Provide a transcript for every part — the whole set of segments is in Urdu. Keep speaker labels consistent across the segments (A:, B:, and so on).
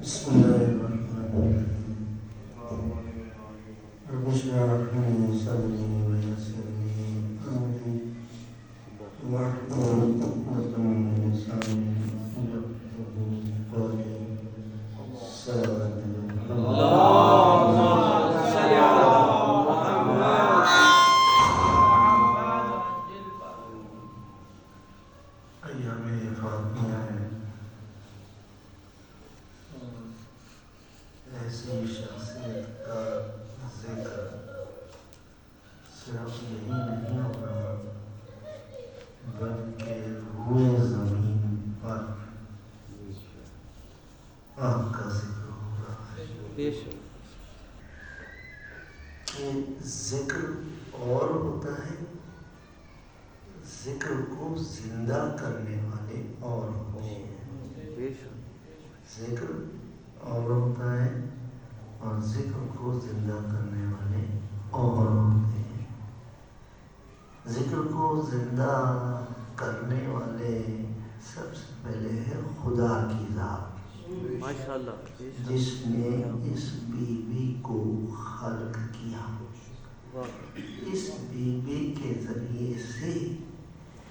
A: بسم الله الرحمن الرحيم. رب اشرح لي صدري ويسر لي أمري واحلل عقدة من لساني يفقهوا قولي. السلام عليكم.
B: اللهم صل على محمد.
A: ایام فاطمیہ ہے، ایسی شخصیت کا ذکر صرف یہی نہیں ہو رہا بلکہ روئے زمین پر آپ کا ذکر ہو رہا ہے کہ ذکر اور ہوتا ہے، ذکر کو زندہ کرنے والے اور ہوتے ہیں۔ ذکر اور ہوتا ہے اور ذکر کو زندہ کرنے والے اور ہوتے ہیں۔ ذکر کو زندہ کرنے والے سب سے پہلے ہے خدا کی ذات،
B: ماشاءاللہ،
A: جس نے اس بیوی کو خلق کیا۔ اس بیوی کے ذریعے سے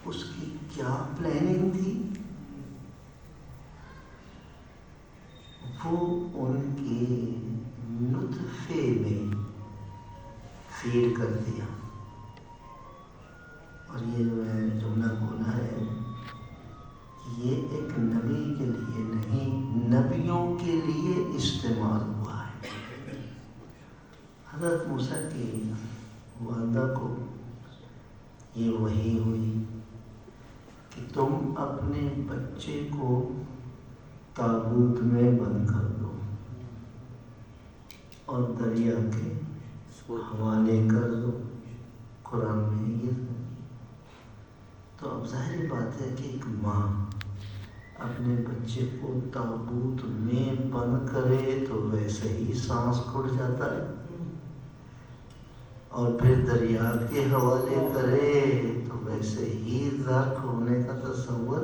A: اس کی کیا پلاننگ تھی، وہ ان کے نطفے میں فیڈ کر دیا۔ اور یہ جو ہے جملہ بولا ہے، یہ ایک نبی کے لیے نہیں، نبیوں کے لیے استعمال ہوا ہے۔ حضرت موسیٰ کی والدہ کو یہ وحی ہوئی کہ تم اپنے بچے کو تابوت میں بند کر دو اور دریا کے حوالے کر دو۔ قرآن میں یہ تو اب ظاہر بات ہے کہ ایک ماں اپنے بچے کو تابوت میں بند کرے تو ویسے ہی سانس گھٹ جاتا ہے، اور پھر دریا کے حوالے کرے تو ویسے ہی غرق ہونے کا تصور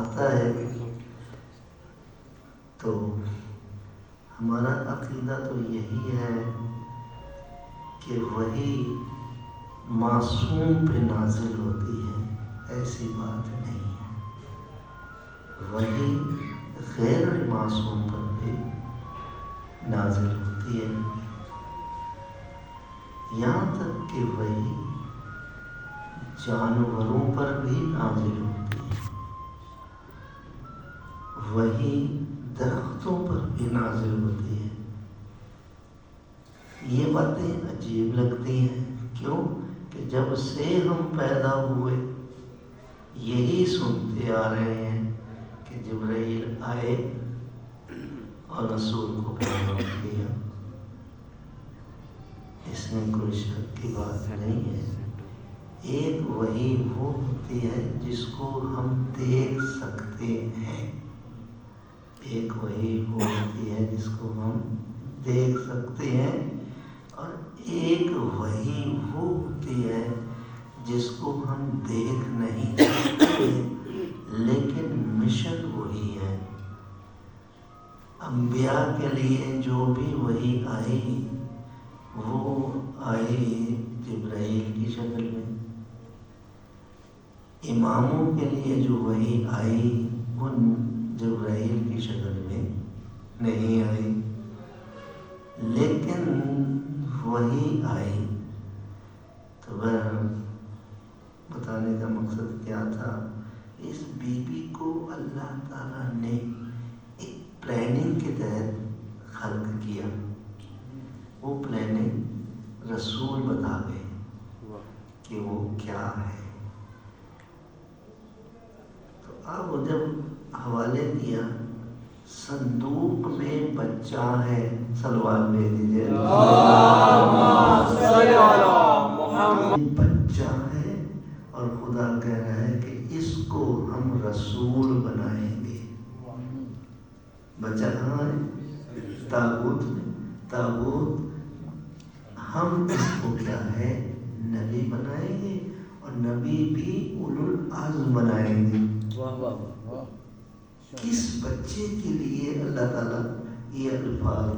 A: آتا ہے۔ تو ہمارا عقیدہ تو یہی ہے کہ وہی معصوم پہ نازل ہوتی ہے، ایسی بات نہیں ہے۔ وہی غیر معصوم پر بھی نازل ہوتی ہے، یہاں تک کہ وہی جانوروں پر بھی نازل ہوتی ہے، وہی درختوں پر بھی نازل ہوتی ہے۔ یہ باتیں عجیب لگتی ہیں، کیوں کہ جب سے ہم پیدا ہوئے یہی سنتے آ رہے ہیں کہ جبرائیل آئے اور رسول کو پیغام دیا۔ اس میں کوئی شک کی بات نہیں ہے۔ ایک وحی وہ ہوتی ہے جس کو ہم دیکھ سکتے ہیں، ایک وحی وہ ہوتی ہے جس کو ہم دیکھ سکتے ہیں، اور ایک وحی وہ ہوتی ہے جس کو ہم دیکھ نہیں سکتے لیکن مشن وہی ہے۔ انبیاء کے لیے جو بھی وحی آئی وہ آئی جبرائیل کی شکل میں، اماموں کے لیے جو وحی آئی وہ جبرائیل کی شکل میں نہیں آئی، لیکن وحی آئی۔ تو بتانے کا مقصد کیا تھا، اس بیوی کو اللہ تعالیٰ نے ایک پلاننگ کے تحت خلق کیا، وہ پلاننگ رسول بتا گئے کہ وہ کیا ہے۔ تو اب جب حوالے دیا، صندوق میں بچہ ہے، صلوات بھیج دیجیے، بچہ ہے، اور خدا کہہ رہا ہے کہ اس کو ہم رسول بنائیں گے۔ بچہ کہاں ہے؟ تابوت میں۔ تابوت ہم اس کو کیا ہے، نبی بنائیں گے، اور نبی بھی اولو العزم بنائیں گے۔ کس بچے کے لیے اللہ تعالیٰ یہ الفاظ،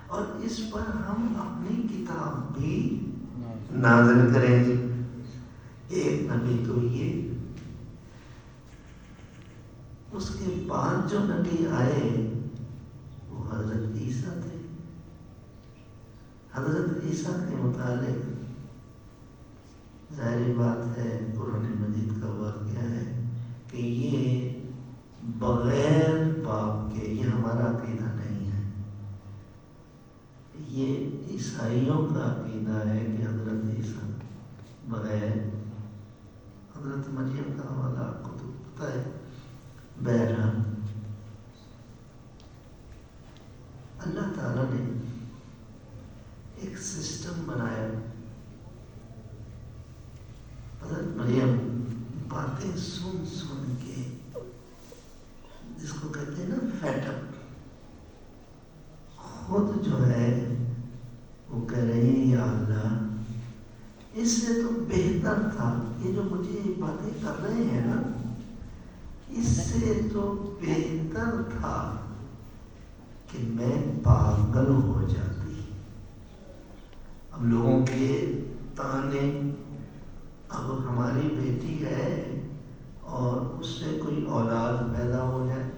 A: اور اس پر ہم اپنی کتاب بھی نازل کریں گے۔ ایک نبی تو یہ، اس کے بعد جو نبی آئے وہ حضرت عیسیٰ تھے۔ حضرت عیسیٰ کے متعلق ظاہری بات ہے، قرآن مجید کا واقعہ ہے کہ یہ بغیر باپ کے، یہ ہمارا عقیدہ نہیں ہے، یہ عیسائیوں کا عقیدہ ہے کہ حضرت عیسیٰ بغیر، حضرت مریم کا حوالہ آپ کو تو پتہ ہے۔ بہرحال اللہ تعالیٰ نے ایک سسٹم بنایا، حضرت مریم باتیں سن سن کے، جس کو کہتے ہیں نا فیٹ اپ، خود جو ہے وہ کہہ رہی ہیں یا اللہ اس سے تو بہتر تھا، یہ جو مجھے یہ باتیں کر رہے ہیں نا، اس سے تو بہتر تھا کہ میں پاگل ہو جاتی۔ اب لوگوں کے تانے، اب ہماری بیٹی ہے اور اس سے کوئی اولاد پیدا ہو جائے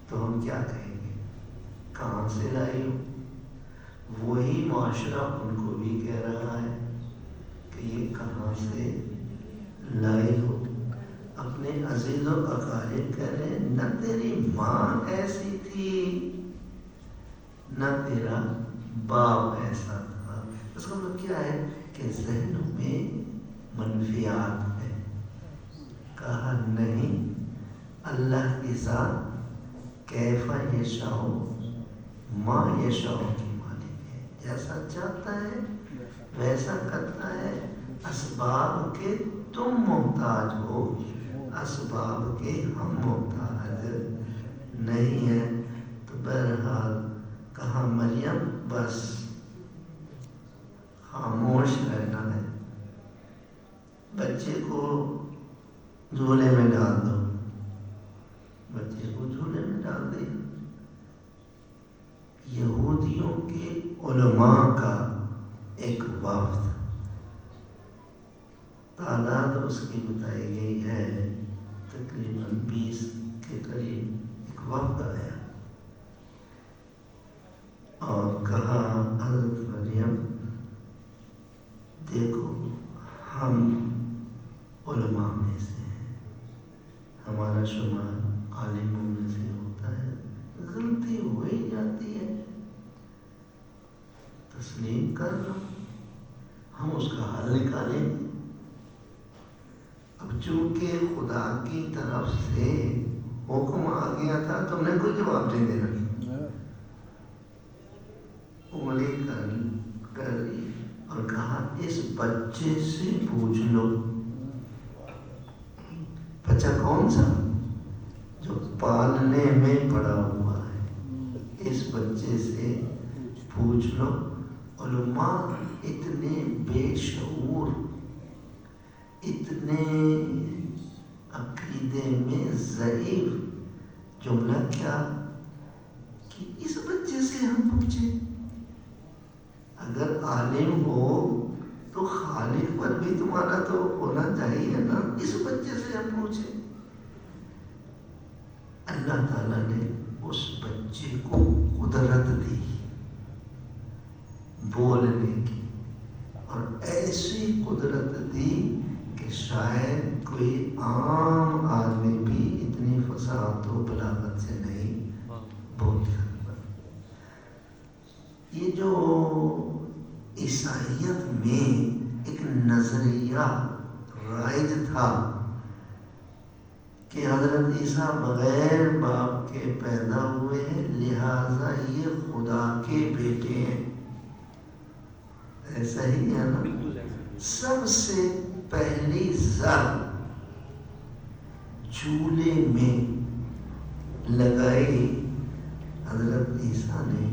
A: تو ہم کیا کہیں گے، کہاں سے لائی ہو؟ وہی معاشرہ ان کو بھی کہہ رہا ہے کہ یہ کہاں سے لائی ہو۔ اپنے عزیز و اقارب کہہ رہے ہیں نہ تیری ماں ایسی تھی نہ تیرا باپ ایسا تھا۔ اس کا مطلب کیا ہے کہ ذہنوں میں منفیات ہے۔ کہا نہیں، اللہ کی ذات کیف یشاء ما یشاء کی مالک ہے، جیسا چاہتا ہے ویسا کرتا ہے۔ اسباب کے تم محتاج ہو، اسباب کے ہم محتاج نہیں ہیں۔ تو بہرحال کہا مریم بس خاموش رہنا ہے، بچے کو جھولے میں ڈال دو۔ بچے کو جھولے میں ڈال دیا۔ یہودیوں کے علماء کا ایک وفد، تعداد اس کی بتائی گئی ہے تقریباً 20 کے قریب، ایک وفد آیا اور کہا حضرت مریم دیکھو ہم علماء میں سے ہیں، ہمارا شمار عالموں میں سے ہوتا ہے، غلطی ہو ہی جاتی ہے، تسلیم کر لو، ہم اس کا حل نکالیں گے۔ اب چونکہ خدا کی طرف سے حکم آ گیا تھا، تم نے کوئی جواب نہیں دینا، انگلی کر لی اور کہا اس بچے سے پوچھ لو۔ بچہ کون سا؟ جو پالنے میں پڑا ہوا ہے، اس بچے سے پوچھ لو۔ علماء اتنے بے شعور، اتنے عقیدے میں ضعیف، جملہ کیا کہ اس بچے سے ہم پوچھیں؟ اگر عالم ہو تو خالق پر بھی تمہارا تو ہونا چاہیے نا، اس بچے سے ہم پوچھیں؟ اللہ تعالیٰ نے اس بچے کو قدرت دی بولنے کی، اور ایسی قدرت دی کہ شاید کوئی عام آدمی بھی اتنی فصاحت و بلاغت سے نہیں بول سکتا۔ یہ جو عیسائیت میں ایک نظریہ رائج تھا کہ حضرت عیسیٰ بغیر باپ کے پیدا ہوئے ہیں، لہذا یہ خدا کے بیٹے ہیں، ایسا ہی ہے نا؟ سب سے پہلی زر چولہے میں لگائی حضرت عیسیٰ نے،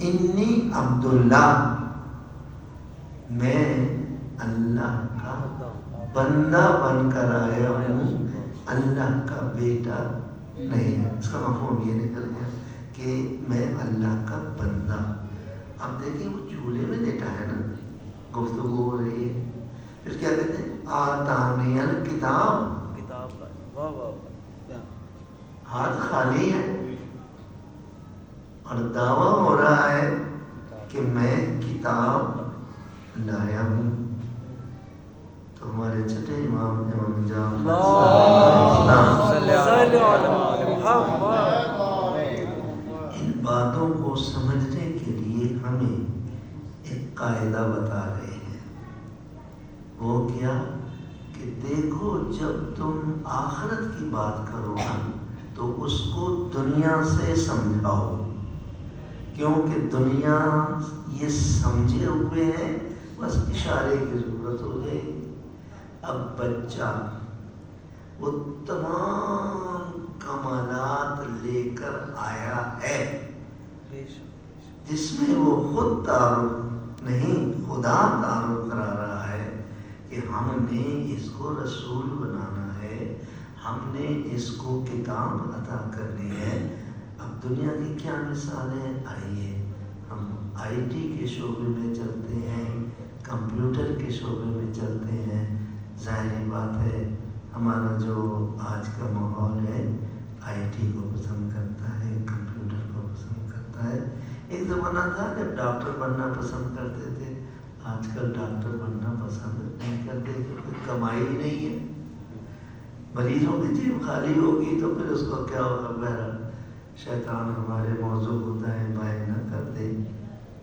A: انی عبداللہ، میں اللہ کا بندہ بن کر آیا ہوں، اللہ کا بیٹا نہیں ہے، اس کا مفہوم یہ نکل گیا کہ میں اللہ کا بندہ. اب دیکھیں وہ جھولے میں لیٹا ہے نا، گفتگو ہو رہی ہے، پھر کیا کہتے ہیں آتانی الکتاب،
B: کتاب کا واہ واہ واہ.
A: ہاتھ خالی ہے اور دعویٰ ہو رہا ہے کہ میں کتاب لایا ہوں. تو ہمارے چھٹے امام جعفر ان باتوں کو سمجھنے کے لیے ہمیں ایک قاعدہ بتا رہے ہیں. وہ کیا کہ دیکھو جب تم آخرت کی بات کرو نا تو اس کو دنیا سے سمجھاؤ، کیونکہ دنیا یہ سمجھے ہوئے ہے، بس اشارے کی ضرورت ہو گئی. اب بچہ وہ تمام کمالات لے کر آیا ہے جس میں وہ خود تعارف نہیں، خدا تعارف کرا رہا ہے کہ ہم نے اس کو رسول بنانا ہے، ہم نے اس کو کتاب عطا کرنی ہے. اب دنیا کی کیا مثالیں؟ آئیے ہم آئی ٹی کے شعبے میں چلتے ہیں، کمپیوٹر کے شعبے میں چلتے ہیں. ظاہر بات ہے ہمارا جو آج کا ماحول ہے آئی ٹی کو پسند کرتا ہے، کمپیوٹر کو پسند کرتا ہے. ایک زمانہ تھا جب ڈاکٹر بننا پسند کرتے تھے، آج کل ڈاکٹر بننا پسند نہیں کرتے کیونکہ کمائی ہی نہیں ہے. مریضوں کی جیب خالی ہوگی تو پھر اس کو کیا ہوگا. بہرحال شیطان ہمارے موضوع ہوتا ہے، بائیں نہ کر دے.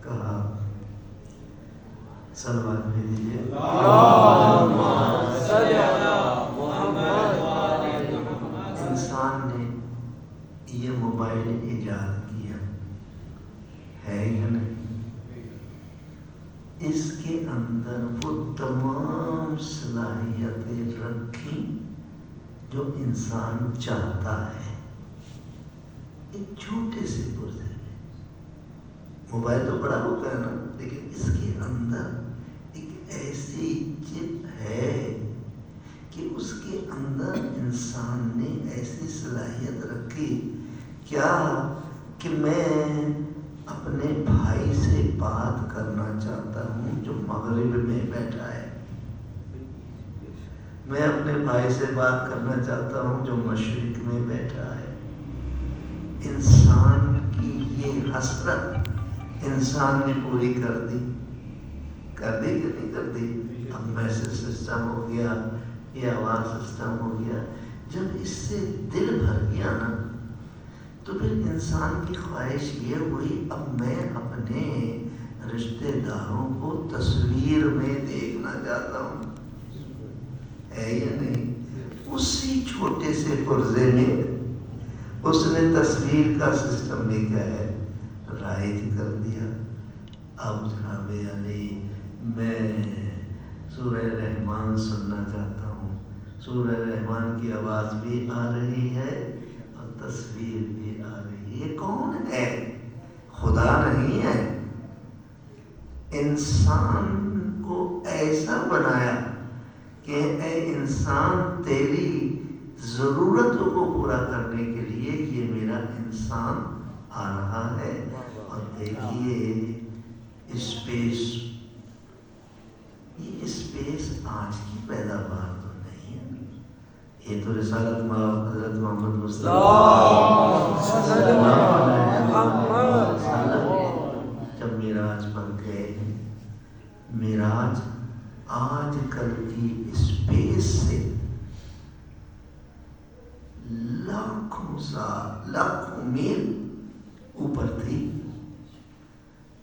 A: کہا صلوات بھی دیجیے. انسان نے یہ موبائل ایجاد کیا ہے یا نہیں؟ اس کے اندر وہ تمام صلاحیتیں رکھی جو انسان چاہتا ہے. ایک چھوٹے سے پرزے میں موبائل تو بڑا ہوتا ہے نا، لیکن اس کے اندر ایک ایسی چپ ہے کہ اس کے اندر انسان نے ایسی صلاحیت رکھی کیا کہ میں اپنے بھائی سے بات کرنا چاہتا ہوں جو مغرب میں بیٹھا ہے، میں اپنے بھائی سے بات کرنا چاہتا ہوں جو مشرق میں بیٹھا ہے. انسان کی یہ حسرت انسان نے پوری کر دی کہ نہیں کر دی؟ اب میسج سسٹم ہو گیا، یہ آواز سسٹم ہو گیا. جب اس سے دل بھر گیا نا تو پھر انسان کی خواہش یہ ہوئی اب میں اپنے رشتہ داروں کو تصویر میں دیکھنا چاہتا ہوں. ہے یا نہیں؟ اسی چھوٹے سے پرزے میں اس نے تصویر کا سسٹم بھی کیا ہے رائج کر دیا. اب جناب علی میں سورہ رحمان سننا چاہتا ہوں، سورہ رحمان کی آواز بھی آ رہی ہے اور تصویر بھی آ رہی ہے. یہ کون ہے؟ خدا نہیں ہے. انسان کو ایسا بنایا کہ اے انسان تیری ضرورتوں کو پورا کرنے کے لیے یہ میرا انسان آ رہا ہے. اور دیکھیے اسپیس، یہ اسپیس آج کی پیداوار تو نہیں ہے، یہ تو رسالت حضرت محمد مصطفیٰ صلی اللہ علیہ وسلم جب معراج پر گئے ہیں. معراج آج کل کی اسپیس سے لاکھوں سال، لاکھوں میل اوپر تھی.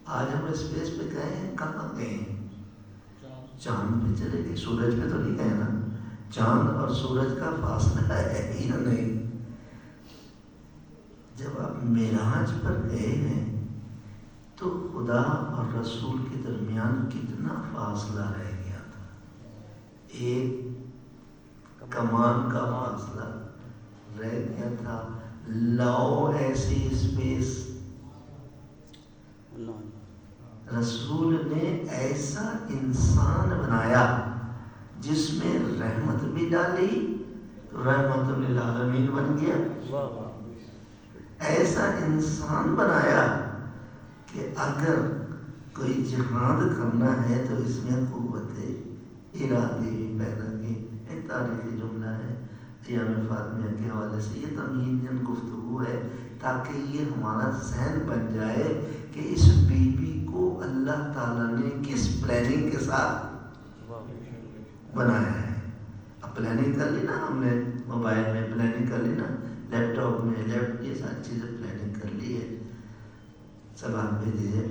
A: آج ہم اسپیس پہ گئے ہیں، کہاں گئے ہیں؟ چاند پہ چلے گئے، سورج پہ تو نہیں گئے نا. چاند اور سورج کا فاصلہ ہے یا نہیں؟ جب آپ معراج پر گئے ہیں تو خدا اور رسول کے درمیان کتنا فاصلہ رہ گیا تھا؟ ایک کمان کا فاصلہ رہ گیا تھا. لاؤ ایسی اسپیس. رسول نے ایسا انسان بنایا جس میں رحمت بھی ڈالی تو رحمت للعالمین بن گیا. ایسا انسان بنایا کہ اگر کوئی جہاد کرنا ہے تو اس میں قوت ارادے بھی پیدا کی. ایک تاریخی جملہ ہے ایام فاطمیہ کے حوالے سے. یہ تمہید گفتگو ہے تاکہ یہ ہمارا ذہن بن جائے کہ اس بیوی کو اللہ تعالیٰ نے کس پلاننگ کے ساتھ بنایا ہے. اب پلاننگ کر لی نا ہم نے, موبائل میں پلاننگ کر لی نا, لیپ ٹاپ میں یہ ساری چیزیں پلاننگ کر لی ہے. سلام بھیج دیجیے.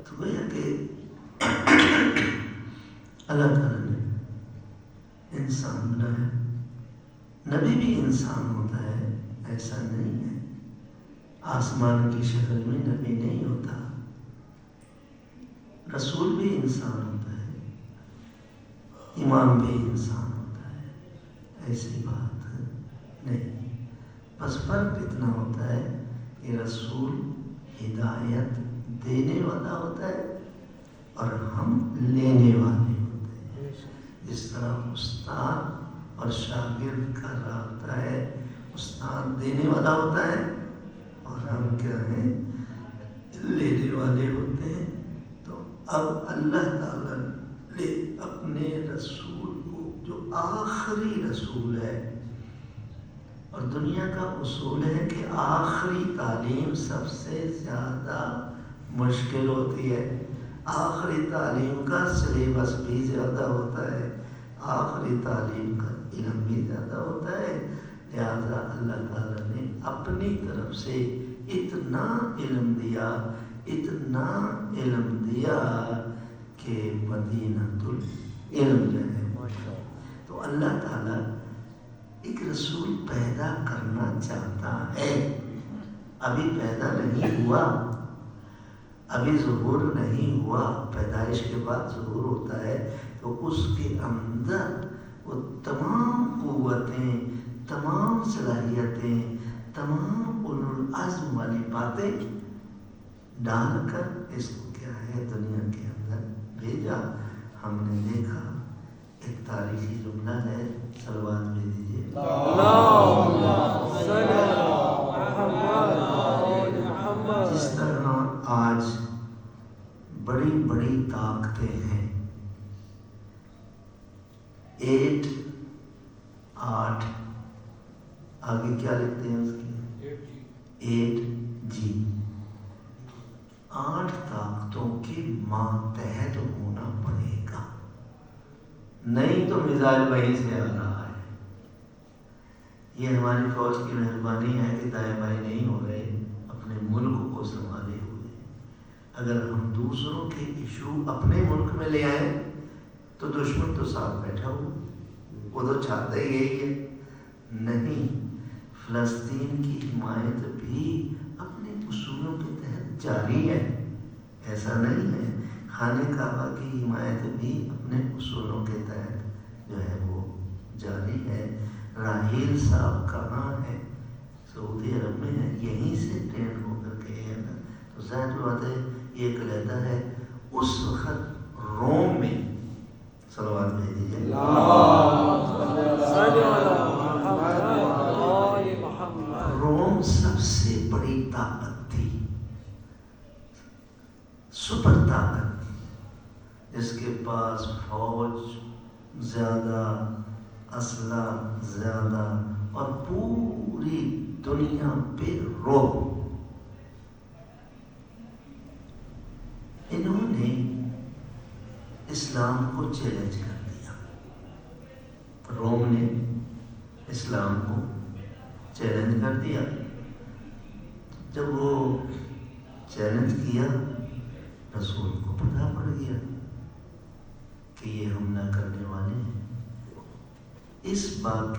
A: تو گویا کہ اللہ تعالیٰ نے انسان بنایا. نبی بھی انسان ہوتا ہے, ایسا نہیں ہے. آسمان کی شکل میں نبی نہیں ہوتا. رسول بھی انسان ہوتا ہے, امام بھی انسان ہوتا ہے. ایسی بات نہیں. بس فرق اتنا ہوتا ہے کہ رسول ہدایت دینے والا ہوتا ہے اور ہم لینے والے ہوتے ہیں. جس طرح استاد اور شاگرد کا رابطہ ہے, استاد دینے والا ہوتا ہے اور ہم کیا ہیں, لینے والے ہوتے ہیں. تو اب اللہ تعالیٰ نے اپنے رسول کو, جو آخری رسول ہے, اور دنیا کا اصول ہے کہ آخری تعلیم سب سے زیادہ مشکل ہوتی ہے. آخری تعلیم کا سلیبس بھی زیادہ ہوتا ہے, آخری تعلیم کا علم بھی زیادہ ہوتا ہے. لہذا اللہ تعالیٰ نے اپنی طرف سے اتنا علم دیا, اتنا علم دیا کہ مدینۃ العلم جو ہے. تو اللہ تعالیٰ ایک رسول پیدا کرنا چاہتا ہے. ابھی پیدا نہیں ہوا, ابھی ظہور نہیں ہوا. پیدائش کے بعد ظہور ہوتا ہے تو اس کے اندر وہ تمام قوتیں, تمام صلاحیتیں, تمام اولو العزم والی باتیں ڈال کر اس کو کیا ہے دنیا کے اندر بھیجا. ہم نے دیکھا ایک تاریخی جملہ ہے, صلوات میں دیجیے. جس طرح آج بڑی بڑی طاقتیں ہیں, 8 آگے کیا لکھتے ہیں اس کی, 8G, 8 طاقتوں کے ماتحت ہونا پڑے گا. نہیں تو میزائل وہیں سے آ رہا ہے. یہ ہماری فوج کی مہربانی ہے کہ دائیں بائیں نہیں ہو رہے, اپنے ملک کو سنبھالے ہوئے. اگر ہم دوسروں کے ایشو اپنے ملک میں لے آئیں تو دشمن تو ساتھ بیٹھا ہو, وہ تو چاہتا ہی یہی ہے. نہیں, فلسطین کی حمایت بھی اپنے اصولوں کے تحت جاری ہے. ایسا نہیں ہے. خانہ کعبہ کی حمایت بھی اپنے اصولوں کے تحت جو ہے وہ جاری ہے. راحیل صاحب کہاں ہے, سعودی عرب میں ہے, یہیں سے ٹرین ہو کر کے ہے نا. تو ظاہر بات ہے یہ علیحدہ ہے. اس وقت روم میں, صلوات بھیج دیجیے, روم سب سے بڑی طاقت تھی, سپر طاقت, جس کے پاس فوج زیادہ, اسلحہ زیادہ, اور پوری دنیا پہ روب. انہوں نے اسلام کو چیلنج کر دیا. روم نے اسلام کو چیلنج کر دیا. جب وہ چیلنج کیا, رسول کو پتہ پڑ گیا کہ یہ حملہ کرنے والے ہیں. اس بات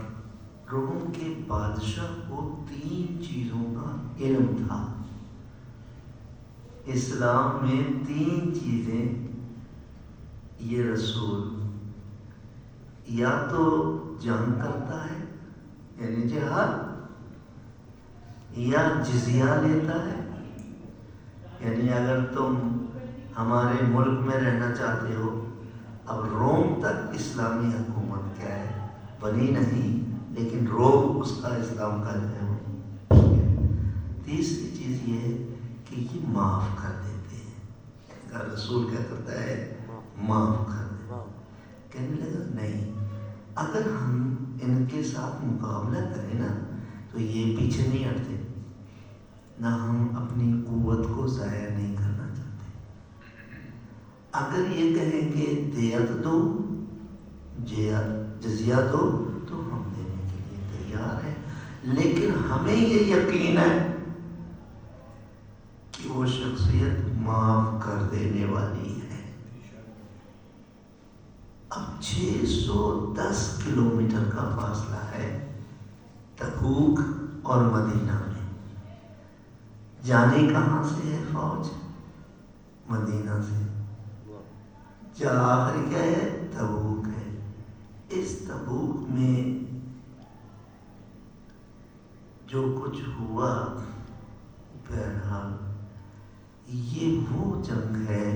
A: روم کے بادشاہ کو 3 چیزوں کا علم تھا. اسلام میں 3 چیزیں یہ رسول یا تو جنگ کرتا ہے یعنی جہاد, یا جزیہ لیتا ہے یعنی اگر تم ہمارے ملک میں رہنا چاہتے ہو اب روم تک اسلامی حکومت کیا ہے بنی نہیں، لیکن روم اس کا اسلام کا جو ہے وہ. تیسری چیز یہ ہے کہ یہ معاف کر دیتے ہیں. رسول کیا کرتا ہے؟ معاف کر دیتا. کہنے لگا نہیں، اگر ہم ان کے ساتھ مقابلہ کریں نا تو یہ پیچھے نہیں ہٹتے، نہ ہم اپنی قوت کو ضائع نہیں کرنا چاہتے. اگر یہ کہیں کہ دیت دو، جزیہ دو، تو ہم دینے کے لیے تیار ہیں، لیکن ہمیں یہ یقین ہے کہ وہ شخصیت معاف کر دینے والی ہے. اب 610 کلومیٹر کا فاصلہ ہے تبوک اور مدینہ میں. جانے کہاں سے ہے فوج؟ مدینہ سے. جا آخر کیا ہے؟ تبوک ہے. اس تبوک میں جو کچھ ہوا، بہرحال یہ وہ جنگ ہے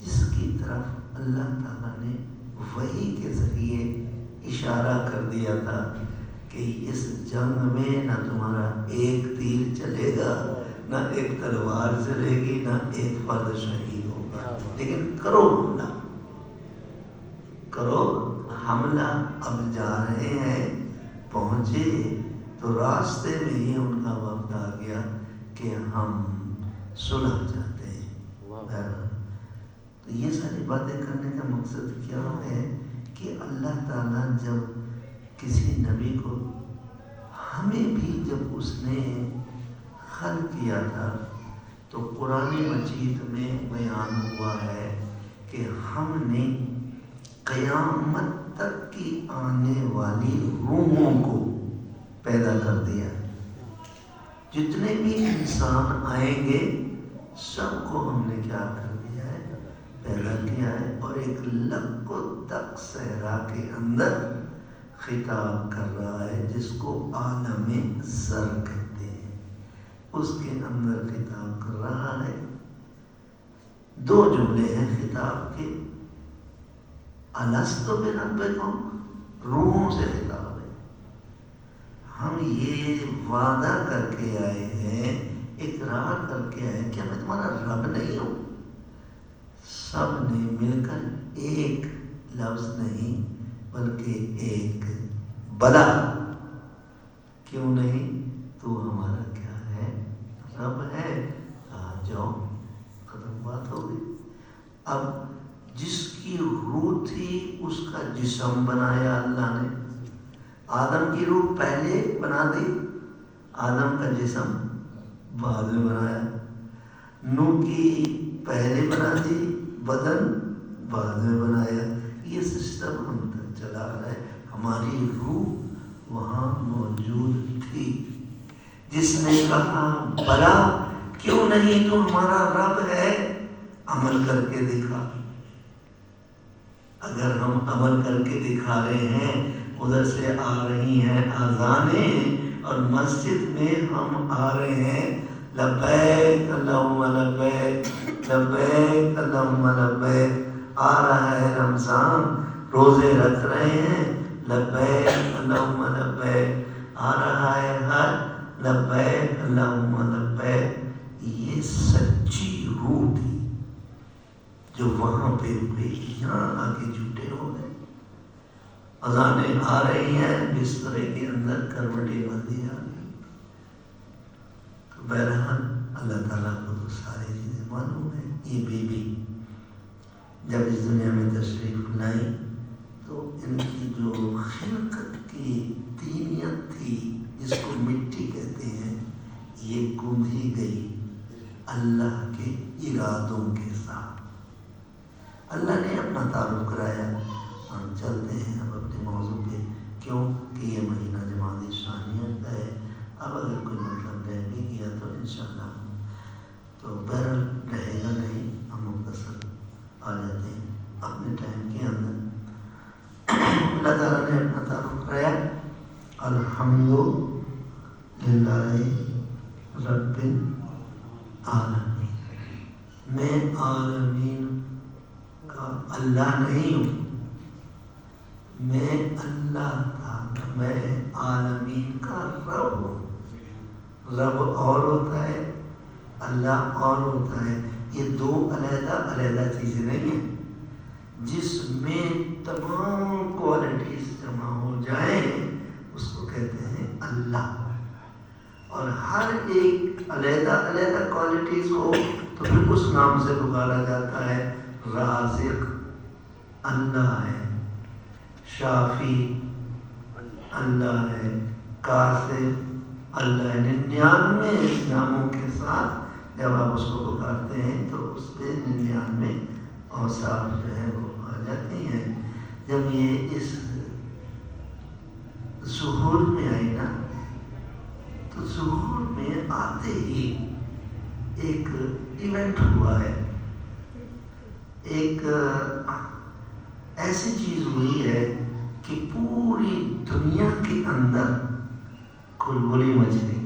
A: جس کی طرف اللہ تعالیٰ نے وحی کے ذریعے اشارہ کر دیا تھا کہ اس جنگ میں نہ تمہارا ایک تیر چلے گا، نہ ایک تلوار چلے گی، نہ ایک فرد شہید ہوگا، لیکن کرو حملہ، کرو حملہ. اب جا رہے ہیں، پہنچے تو راستے میں ہی ان کا وقت آ گیا کہ ہم صلح چاہتے ہیں. تو یہ ساری باتیں کرنے کا مقصد کیا ہے کہ اللہ تعالیٰ جب کسی نبی کو، ہمیں بھی جب اس نے خلق کیا تھا تو قرآن مجید میں بیان ہوا ہے کہ ہم نے قیامت تک کی آنے والی روحوں کو پیدا کر دیا. جتنے بھی انسان آئیں گے سب کو ہم نے کیا کر دیا ہے؟ پیدا کیا ہے. اور ایک لک و دک صحرا کے اندر خطاب کر رہا ہے جس کو عالم زر کہتے ہیں. اس کے اندر خطاب کر رہا ہے. 2 جملے ہیں خطاب کے. الستو بربکم، روحوں سے خطاب ہے. ہم یہ وعدہ کر کے آئے ہیں، اقرار کر کے آئے ہیں کہ میں تمہارا رب نہیں ہوں. سب نے مل کر ایک لفظ نہیں بلکہ ایک بلا. کیوں نہیں؟ تو ہمارا کیا ہے؟ رب ہے. آ جاؤ، ختم بات ہو گئی. اب جس کی روح تھی اس کا جسم بنایا اللہ نے. آدم کی روح پہلے بنا دی، آدم کا جسم بعد میں بنایا. نوح کی پہلے بنا دی، بدن بعد میں بنایا. یہ سسٹم ہم تک چلا رہا ہے. ہماری روح وہاں موجود تھی. جس نے کہا بلا، کیوں نہیں، تو ہمارا رب ہے، عمل کر کے دکھا. اگر ہم عمل کر کے دکھا رہے ہیں، ادھر سے آ رہی ہیں آذانیں اور مسجد میں ہم آ رہے ہیں لبیک اللہم لبیک، لبیک اللہم لبیک. آ رہا ہے رمضان، روزے رکھ رہے ہیں، لبیک اللہم لبیک. آ رہا ہے حج، لبیک اللہم لبیک. یہ سچی روح تھی جو وہاں پہ ہوئی. یہاں آ کے جھوٹے ہو گئے. اذانیں آ رہی ہیں، بسترے کے اندر کروٹیں بندھی آ گئی. تو بہرحال اللہ تعالیٰ کو تو ساری چیزیں معلوم ہیں. یہ بی بی جب اس دنیا میں تشریف لائی تو ان کی جو خلقت کی دینیت تھی جس کو مٹی کہتے ہیں، یہ گندھی گئی اللہ کے ارادوں کے ساتھ. اللہ نے اپنا تعارف کرایا. ہم چلتے ہیں اب اپنے موضوع پہ. کیوں کہ یہ مہینہ جمادی ثانیہ کا ہے. اب اگر کوئی مطلب رہ بھی گیا تو انشاءاللہ تو بہرحال رہے گا نہیں، ہم مختصر آ جاتے ہیں اپنے ٹائم کے اندر. اللہ تعالیٰ نے اپنا تعارف کرایا. الحمدللہ رب العالمین. میں عالمین کا اللہ نہیں ہوں، میں اللہ تعالیٰ، میں عالمین کا رب ہوں۔ رب اور ہوتا ہے، اللہ اور ہوتا ہے، یہ دو علیحدہ علیحدہ چیزیں نہیں ہیں۔ جس میں تمام کوالٹیز جمع ہو جائیں اس کو کہتے ہیں اللہ، اور ہر ایک علیحدہ علیحدہ کوالٹیز ہو تو پھر اس نام سے پکارا جاتا ہے۔ رازق اللہ ہے، شافی اللہ ہے، کاسب اللہ ہے۔ 99 ناموں کے ساتھ جب آپ اس کو پکارتے ہیں تو اس پہ 99 اوصاف جو ہے وہ آ جاتی ہیں۔ جب یہ اس ظہور میں آئی نا تو ظہور میں آتے ہی ایک ایونٹ ہوا ہے، ایک ایسی چیز ہوئی ہے کہ پوری دنیا کے اندر کھلبلی مچ گئی۔